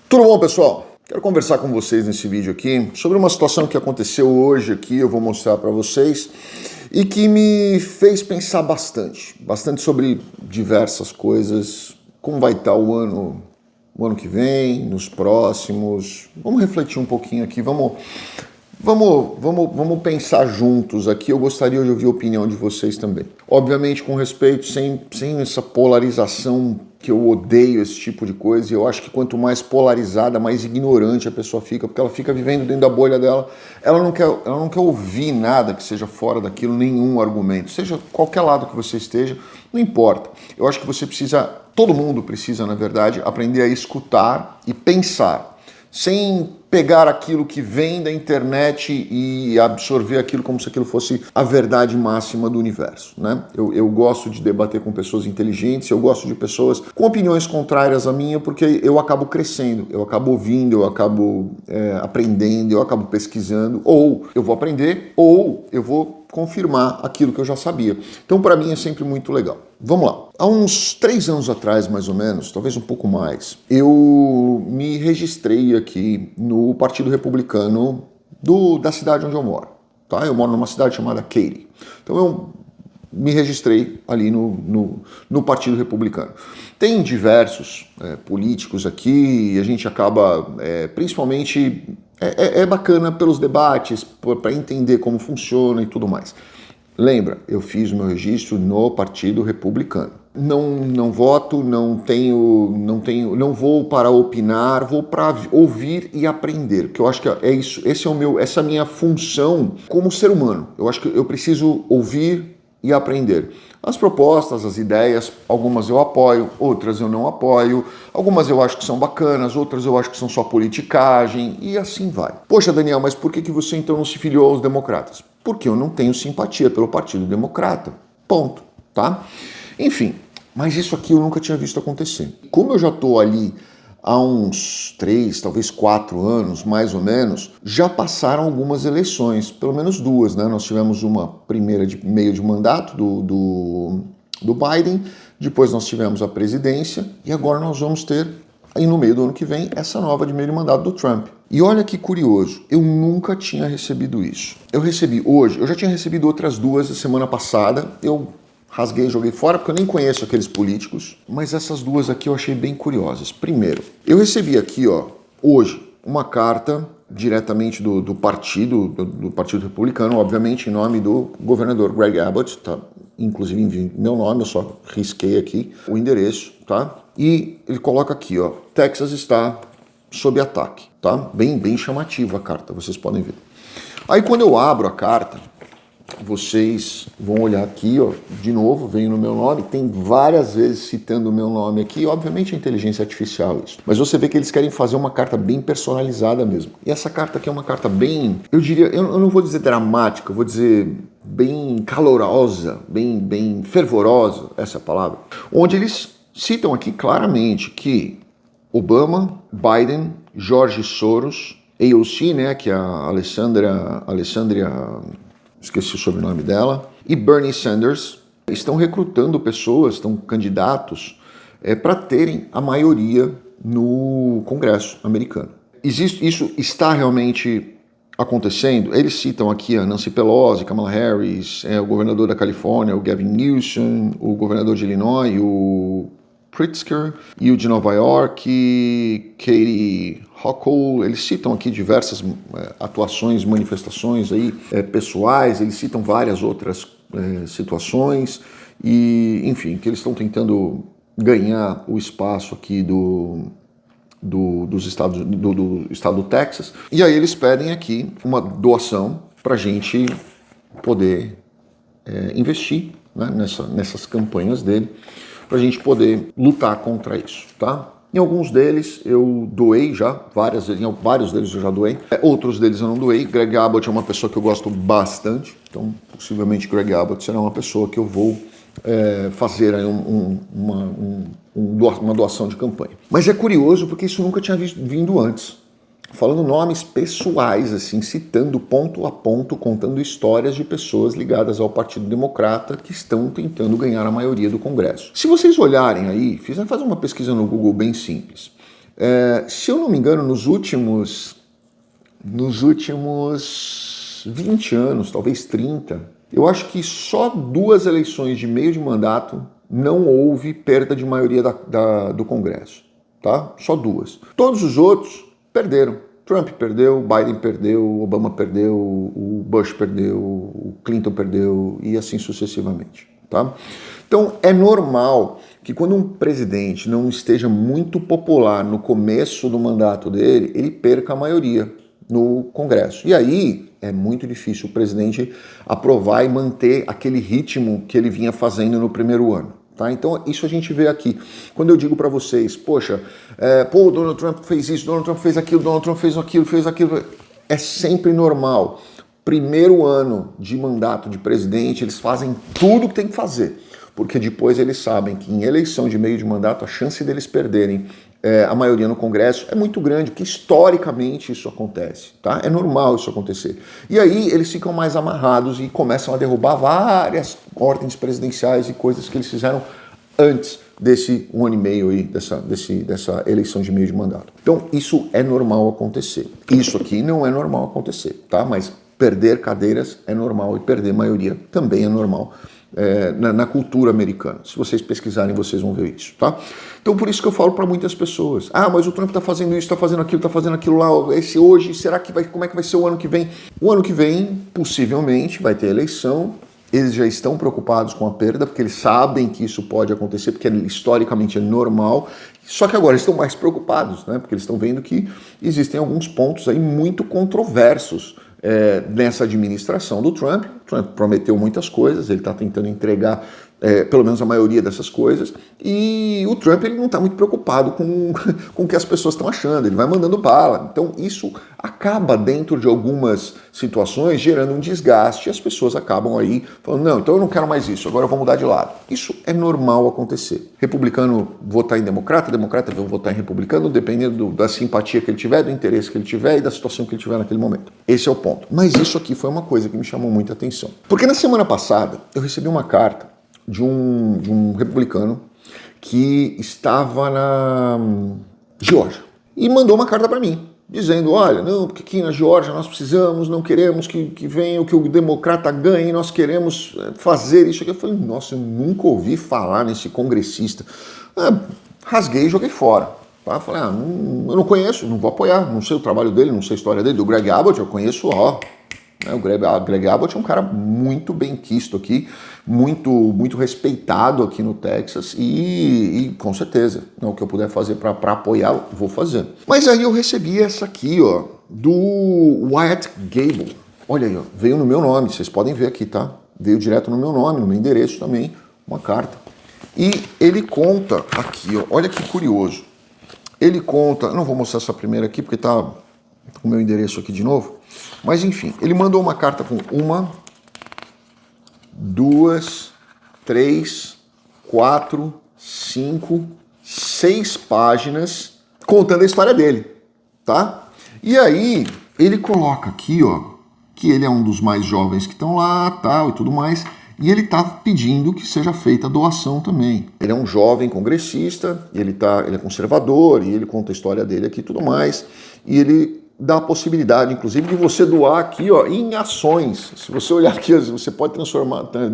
Tudo bom, pessoal? Quero conversar com vocês nesse vídeo aqui sobre uma situação que aconteceu hoje aqui, eu vou mostrar para vocês, e que me fez pensar bastante sobre diversas coisas, como vai estar o ano que vem, nos próximos. Vamos refletir um pouquinho aqui, vamos pensar juntos aqui. Eu gostaria de ouvir a opinião de vocês também. Obviamente com respeito, sem essa polarização, que eu odeio esse tipo de coisa, e eu acho que quanto mais polarizada, mais ignorante a pessoa fica, porque ela fica vivendo dentro da bolha dela, ela não quer ouvir nada que seja fora daquilo, nenhum argumento, seja qualquer lado que você esteja, não importa. Eu acho que você precisa, todo mundo precisa, na verdade, aprender a escutar e pensar, sem pegar aquilo que vem da internet e absorver aquilo como se aquilo fosse a verdade máxima do universo, né? Eu gosto de debater com pessoas inteligentes, eu gosto de pessoas com opiniões contrárias à minha, porque eu acabo crescendo, eu acabo ouvindo, eu acabo aprendendo, eu acabo pesquisando, ou eu vou aprender, ou eu vou confirmar aquilo que eu já sabia. Então, para mim, é sempre muito legal. Vamos lá. Há uns 3 anos atrás, mais ou menos, talvez um pouco mais, eu me registrei aqui no Partido Republicano da cidade onde eu moro. Tá? Eu moro numa cidade chamada Katy. Então, eu me registrei ali no Partido Republicano. Tem diversos políticos aqui e a gente acaba, principalmente... É bacana pelos debates, para entender como funciona e tudo mais. Lembra, eu fiz o meu registro no Partido Republicano. Não voto, não vou para opinar, vou para ouvir e aprender, que eu acho que é isso, essa é a minha função como ser humano. Eu acho que eu preciso ouvir e aprender. As propostas, as ideias, algumas eu apoio, outras eu não apoio, algumas eu acho que são bacanas, outras eu acho que são só politicagem, e assim vai. Poxa, Daniel, mas por que você então não se filiou aos democratas? Porque eu não tenho simpatia pelo Partido Democrata. Ponto, tá? Enfim, mas isso aqui eu nunca tinha visto acontecer. Como eu já estou ali há uns 3, talvez 4 anos, mais ou menos, já passaram algumas eleições, pelo menos 2, né? Nós tivemos uma primeira de meio de mandato do Biden, depois nós tivemos a presidência, e agora nós vamos ter, aí no meio do ano que vem, essa nova de meio de mandato do Trump. E olha que curioso, eu nunca tinha recebido isso. Eu recebi hoje, eu já tinha recebido outras 2 a semana passada, eu rasguei e joguei fora, porque eu nem conheço aqueles políticos, mas essas 2 aqui eu achei bem curiosas. Primeiro, eu recebi aqui, hoje, uma carta diretamente do Partido Republicano, obviamente em nome do governador Greg Abbott, tá? Inclusive em meu nome, eu só risquei aqui o endereço, tá? E ele coloca aqui, Texas está sob ataque, tá? Bem chamativa a carta, vocês podem ver. Aí quando eu abro a carta, vocês vão olhar aqui, de novo, vem no meu nome, tem várias vezes citando o meu nome aqui, obviamente é inteligência artificial isso, mas você vê que eles querem fazer uma carta bem personalizada mesmo. E essa carta aqui é uma carta bem, eu diria, eu não vou dizer dramática, eu vou dizer bem calorosa, bem fervorosa, essa é a palavra, onde eles citam aqui claramente que Obama, Biden, George Soros, AOC, né, que é a Alessandria, esqueci o sobrenome dela, e Bernie Sanders estão recrutando pessoas, estão candidatos para terem a maioria no Congresso americano. Isso está realmente acontecendo? Eles citam aqui a Nancy Pelosi, Kamala Harris, o governador da Califórnia, o Gavin Newsom, o governador de Illinois, o Pritzker, e o de Nova York, Katie Hochul. Eles citam aqui diversas atuações, manifestações aí, pessoais, eles citam várias outras situações, e enfim, que eles estão tentando ganhar o espaço aqui do estado do Texas, e aí eles pedem aqui uma doação para a gente poder investir, né, nessas campanhas dele, para a gente poder lutar contra isso, tá? Em alguns deles eu doei já, vários deles eu já doei, outros deles eu não doei. Greg Abbott é uma pessoa que eu gosto bastante, então possivelmente Greg Abbott será uma pessoa que eu vou fazer aí uma doação de campanha. Mas é curioso porque isso nunca tinha vindo antes. Falando nomes pessoais, assim, citando ponto a ponto, contando histórias de pessoas ligadas ao Partido Democrata que estão tentando ganhar a maioria do Congresso. Se vocês olharem aí, fazer uma pesquisa no Google bem simples. Se eu não me engano, nos últimos 20 anos, talvez 30, eu acho que só 2 eleições de meio de mandato não houve perda de maioria do Congresso, tá? Só 2. Todos os outros perderam. Trump perdeu, Biden perdeu, Obama perdeu, o Bush perdeu, o Clinton perdeu e assim sucessivamente, tá? Então é normal que quando um presidente não esteja muito popular no começo do mandato dele, ele perca a maioria no Congresso. E aí é muito difícil o presidente aprovar e manter aquele ritmo que ele vinha fazendo no primeiro ano. Tá? Então isso a gente vê aqui. Quando eu digo para vocês, poxa, o Donald Trump fez isso, Donald Trump fez aquilo, Donald Trump fez aquilo, é sempre normal. Primeiro ano de mandato de presidente, eles fazem tudo que tem que fazer, porque depois eles sabem que em eleição de meio de mandato a chance deles perderem a maioria no Congresso é muito grande, porque historicamente isso acontece, tá? É normal isso acontecer. E aí eles ficam mais amarrados e começam a derrubar várias ordens presidenciais e coisas que eles fizeram antes desse 1 ano e meio aí, dessa eleição de meio de mandato. Então isso é normal acontecer. Isso aqui não é normal acontecer, tá? Mas perder cadeiras é normal e perder maioria também é normal. Na cultura americana. Se vocês pesquisarem, vocês vão ver isso, tá? Então, por isso que eu falo para muitas pessoas, mas o Trump tá fazendo isso, tá fazendo aquilo lá, esse hoje, será que como é que vai ser o ano que vem? O ano que vem, possivelmente, vai ter eleição, eles já estão preocupados com a perda, porque eles sabem que isso pode acontecer, porque historicamente é normal, só que agora eles estão mais preocupados, né? Porque eles estão vendo que existem alguns pontos aí muito controversos nessa administração do Trump. O Trump prometeu muitas coisas, ele está tentando entregar pelo menos a maioria dessas coisas, e o Trump ele não está muito preocupado com o que as pessoas estão achando, ele vai mandando bala. Então isso acaba dentro de algumas situações gerando um desgaste e as pessoas acabam aí falando, não, então eu não quero mais isso, agora eu vou mudar de lado. Isso é normal acontecer. Republicano votar em democrata vai votar em republicano, dependendo da simpatia que ele tiver, do interesse que ele tiver e da situação que ele tiver naquele momento. Esse é o ponto. Mas isso aqui foi uma coisa que me chamou muita atenção. Porque na semana passada eu recebi uma carta de um republicano que estava na Geórgia e mandou uma carta para mim, dizendo, olha, não, porque aqui na Geórgia nós precisamos, não queremos que venha, que o democrata ganhe, nós queremos fazer isso aqui. Eu falei, nossa, eu nunca ouvi falar nesse congressista. Rasguei e joguei fora. Tá? Falei, eu não conheço, não vou apoiar, não sei o trabalho dele, não sei a história dele. Do Greg Abbott eu conheço, o Greg Abbott é um cara muito benquisto aqui, muito respeitado aqui no Texas e com certeza, o que eu puder fazer para apoiar, vou fazer. Mas aí eu recebi essa aqui, do Wyatt Gable. Olha aí, veio no meu nome, vocês podem ver aqui, tá? Veio direto no meu nome, no meu endereço também, uma carta. E ele conta aqui, olha que curioso. Ele conta, eu não vou mostrar essa primeira aqui porque tá com o meu endereço aqui de novo. Mas enfim, ele mandou uma carta com 1, 2, 3, 4, 5, 6 páginas contando a história dele, tá? E aí ele coloca aqui, que ele é um dos mais jovens que estão lá, tal e tudo mais, e ele tá pedindo que seja feita a doação também. Ele é um jovem congressista, ele é conservador, e ele conta a história dele aqui e tudo mais, e ele dá a possibilidade, inclusive, de você doar aqui em ações. Se você olhar aqui, você pode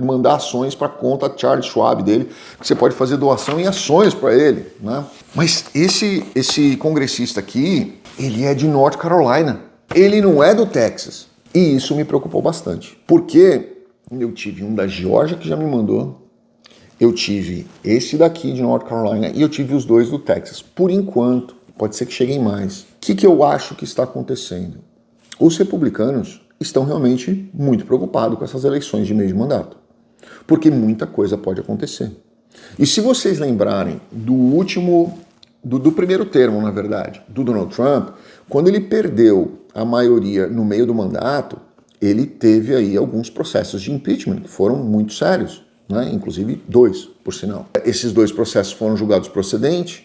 mandar ações para a conta Charles Schwab dele, que você pode fazer doação em ações para ele, né? Mas esse congressista aqui, ele é de North Carolina. Ele não é do Texas. E isso me preocupou bastante. Porque eu tive um da Geórgia que já me mandou, eu tive esse daqui de North Carolina e eu tive os 2 do Texas. Por enquanto, pode ser que cheguem mais. O que eu acho que está acontecendo? Os republicanos estão realmente muito preocupados com essas eleições de meio de mandato, porque muita coisa pode acontecer. E se vocês lembrarem do primeiro termo, na verdade, do Donald Trump, quando ele perdeu a maioria no meio do mandato, ele teve aí alguns processos de impeachment que foram muito sérios, né? Inclusive 2, por sinal. Esses 2 processos foram julgados procedentes,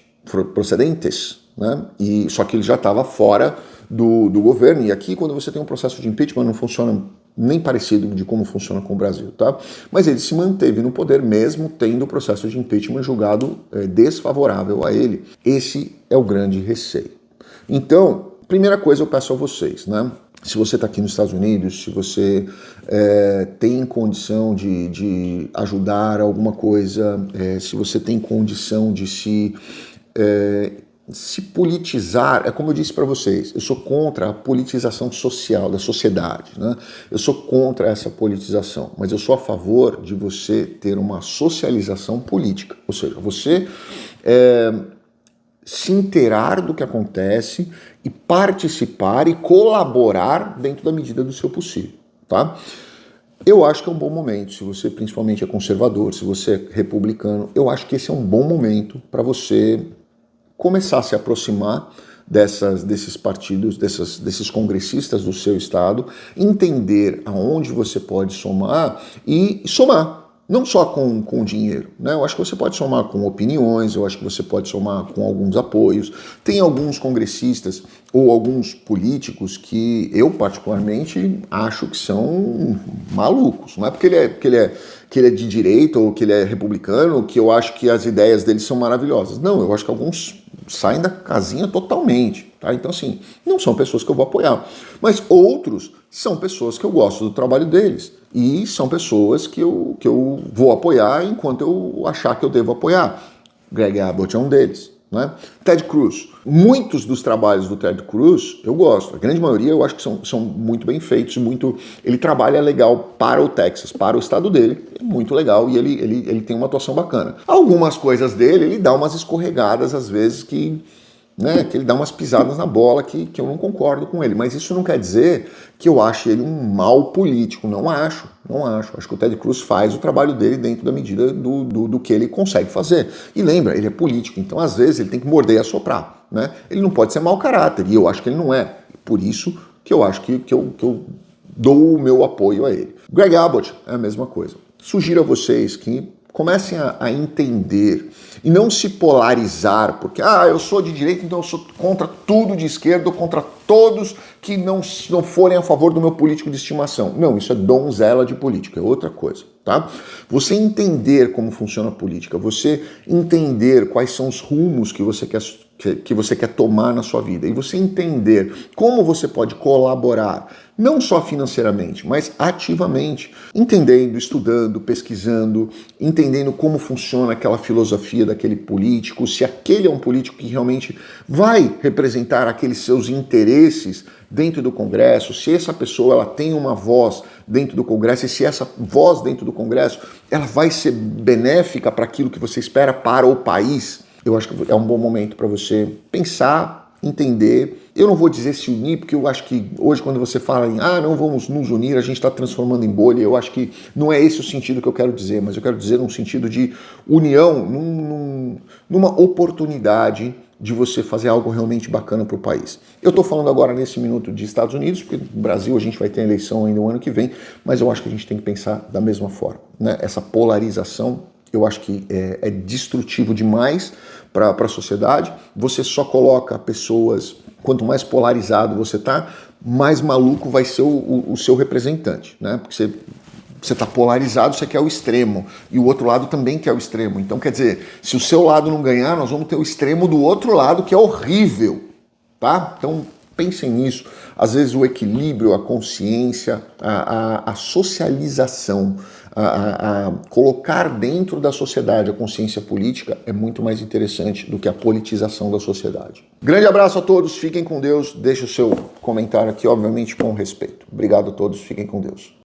né? Só que ele já estava fora do governo. E aqui, quando você tem um processo de impeachment, não funciona nem parecido de como funciona com o Brasil, tá? Mas ele se manteve no poder mesmo tendo o processo de impeachment julgado desfavorável a ele. Esse é o grande receio. Então, primeira coisa eu peço a vocês, né? Se você está aqui nos Estados Unidos, se você tem condição de ajudar alguma coisa, se você tem condição de se politizar, é como eu disse para vocês, eu sou contra a politização social da sociedade, né? Eu sou contra essa politização, mas eu sou a favor de você ter uma socialização política, ou seja, você se inteirar do que acontece e participar e colaborar dentro da medida do seu possível, tá? Eu acho que é um bom momento, se você principalmente é conservador, se você é republicano, eu acho que esse é um bom momento para você começar a se aproximar desses partidos, desses congressistas do seu estado, entender aonde você pode somar e somar. Não só com dinheiro, né? Eu acho que você pode somar com opiniões, eu acho que você pode somar com alguns apoios. Tem alguns congressistas ou alguns políticos que eu particularmente acho que são malucos. Não é porque ele é de direita ou que ele é republicano que eu acho que as ideias dele são maravilhosas. Não, eu acho que alguns saem da casinha totalmente, tá? Então, assim, não são pessoas que eu vou apoiar. Mas outros são pessoas que eu gosto do trabalho deles. E são pessoas que eu vou apoiar enquanto eu achar que eu devo apoiar. Greg Abbott é um deles, né? Ted Cruz. Muitos dos trabalhos do Ted Cruz eu gosto. A grande maioria eu acho que são muito bem feitos. Ele trabalha legal para o Texas, para o estado dele. É muito legal e ele tem uma atuação bacana. Algumas coisas dele, ele dá umas escorregadas às vezes que ele dá umas pisadas na bola que eu não concordo com ele. Mas isso não quer dizer que eu ache ele um mau político. Não acho. Acho que o Ted Cruz faz o trabalho dele dentro da medida do que ele consegue fazer. E lembra, ele é político, então às vezes ele tem que morder e assoprar, né? Ele não pode ser mau caráter, e eu acho que ele não é. Por isso que eu acho que eu dou o meu apoio a ele. Greg Abbott é a mesma coisa. Sugiro a vocês que comecem a entender e não se polarizar, porque eu sou de direita, então eu sou contra tudo de esquerda, ou contra todos que não forem a favor do meu político de estimação. Não, isso é donzela de política, é outra coisa, tá? Você entender como funciona a política, você entender quais são os rumos que você quer tomar na sua vida, e você entender como você pode colaborar, não só financeiramente, mas ativamente, entendendo, estudando, pesquisando, entendendo como funciona aquela filosofia daquele político, se aquele é um político que realmente vai representar aqueles seus interesses dentro do Congresso, se essa pessoa ela tem uma voz dentro do Congresso, e se essa voz dentro do Congresso ela vai ser benéfica para aquilo que você espera para o país. Eu acho que é um bom momento para você pensar, entender. Eu não vou dizer se unir, porque eu acho que hoje quando você fala em não vamos nos unir, a gente está transformando em bolha, eu acho que não é esse o sentido que eu quero dizer, mas eu quero dizer num sentido de união, numa oportunidade de você fazer algo realmente bacana para o país. Eu estou falando agora nesse minuto de Estados Unidos, porque no Brasil a gente vai ter a eleição ainda no ano que vem, mas eu acho que a gente tem que pensar da mesma forma, né? Essa polarização eu acho que é destrutivo demais para a sociedade. Você só coloca pessoas, quanto mais polarizado você tá, mais maluco vai ser o seu representante, né? Porque você está polarizado, você quer o extremo, e o outro lado também quer o extremo. Então, quer dizer, se o seu lado não ganhar, nós vamos ter o extremo do outro lado, que é horrível, tá? Então, pensem nisso. Às vezes o equilíbrio, a consciência, a socialização, a colocar dentro da sociedade a consciência política é muito mais interessante do que a politização da sociedade. Grande abraço a todos, fiquem com Deus. Deixe o seu comentário aqui, obviamente, com respeito. Obrigado a todos, fiquem com Deus.